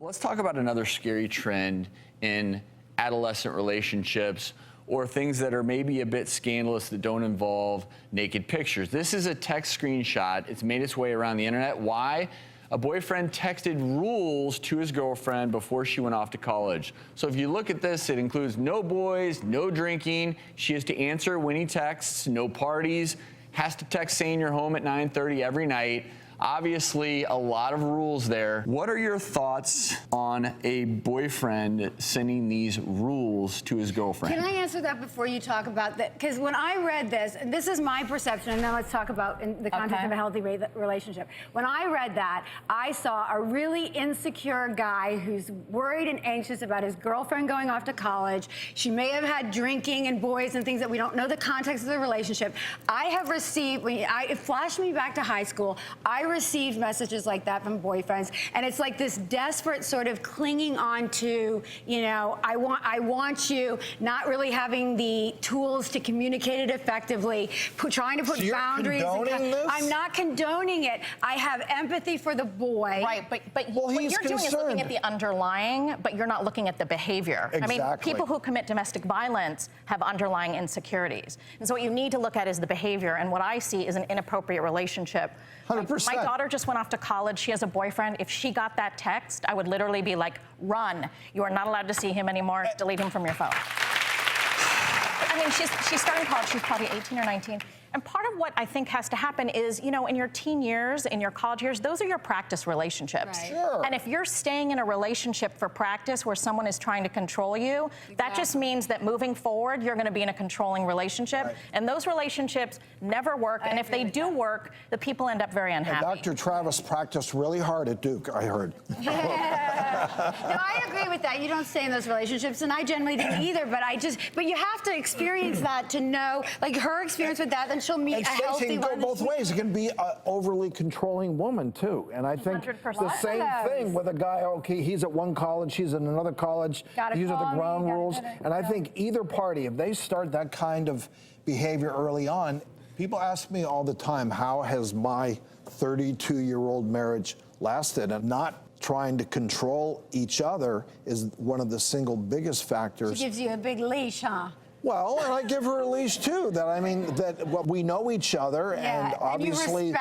Let's talk about another scary trend in adolescent relationships, or things that are maybe a bit scandalous that don't involve naked pictures. This is a text screenshot. It's made its way around the internet. Why? A boyfriend texted rules to his girlfriend before she went off to college. So if you look at this, it includes no boys, no drinking. She has to answer when he texts, no parties, has to text saying you're home at 9:30 every night. Obviously, a lot of rules there. What are your thoughts on a boyfriend sending these rules to his girlfriend? Can I answer that before you talk about that? Because when I read this, and this is my perception, and then let's talk about in the context of a healthy relationship. When I read that, I saw a really insecure guy who's worried and anxious about his girlfriend going off to college. She may have had drinking and boys and things that we don't know the context of the relationship. I have received, it flashed me back to high school. I received messages like that from boyfriends, and it's like this desperate sort of clinging on to, you know, I want you, not really having the tools to communicate it effectively, trying to put boundaries. I'm not condoning it. I have empathy for the boy. Right, but what you're doing is looking at the underlying, but you're not looking at the behavior. Exactly. I mean, people who commit domestic violence have underlying insecurities. And so what you need to look at is the behavior, and what I see is an inappropriate relationship. 100%. My daughter just went off to college. She has a boyfriend. If she got that text, I would literally be like, run. You are not allowed to see him anymore. Delete him from your phone. I mean, she's starting college. She's probably 18 or 19. And part of what I think has to happen is, you know, in your teen years, in your college years, those are your practice relationships. Right. Sure. And if you're staying in a relationship for practice where someone is trying to control you, that just means that moving forward, you're going to be in a controlling relationship. Right. And those relationships never work. And if they do work, the people end up very unhappy. And Dr. Travis practiced really hard at Duke, I heard. Yeah. No, I agree with that. You don't stay in those relationships, and I generally didn't either, but you have to experience that to know, like her experience with that, then she'll meet And a healthy Stacey, one. go both ways. It can be an overly controlling woman, too. And I think 100%. the same thing with a guy, okay, he's at one college, she's at another college. These are the ground rules. And I think either party, if they start that kind of behavior early on, people ask me all the time, how has my 32-year-old marriage lasted? And not trying to control each other is one of the single biggest factors. She gives you a big leash, huh? Well, and I give her a leash too. That I mean, that we know each other, and obviously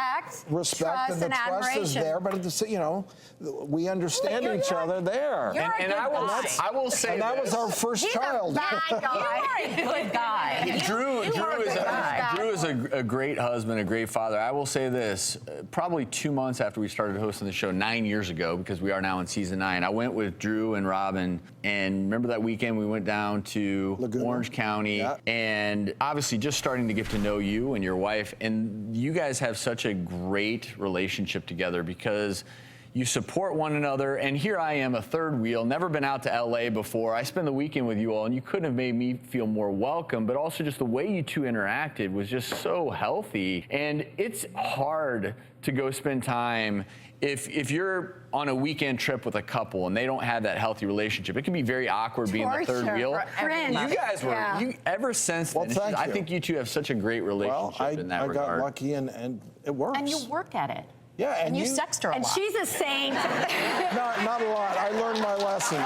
respect and the trust is there. But at the, you know, we understand each other there. And I will say, and that was our first child. Bad guy. You're a good guy. Drew is a great husband, a great father. I will say this, probably 2 months after we started hosting the show 9 years ago, because we are now in season 9, I went with Drew and Robin, and remember that weekend we went down to Orange County, and obviously just starting to get to know you and your wife, and you guys have such a great relationship together because you support one another. And here I am, a third wheel, never been out to LA before. I spent the weekend with you all, and you couldn't have made me feel more welcome, but also just the way you two interacted was just so healthy. And it's hard to go spend time if you're on a weekend trip with a couple and they don't have that healthy relationship. It can be very awkward being the third wheel. You guys were, ever since then, I think you two have such a great relationship in that regard. I got lucky, and it works. And you work at it. Yeah, and you sexed her a lot. And she's a saint. Not a lot. I learned my lesson.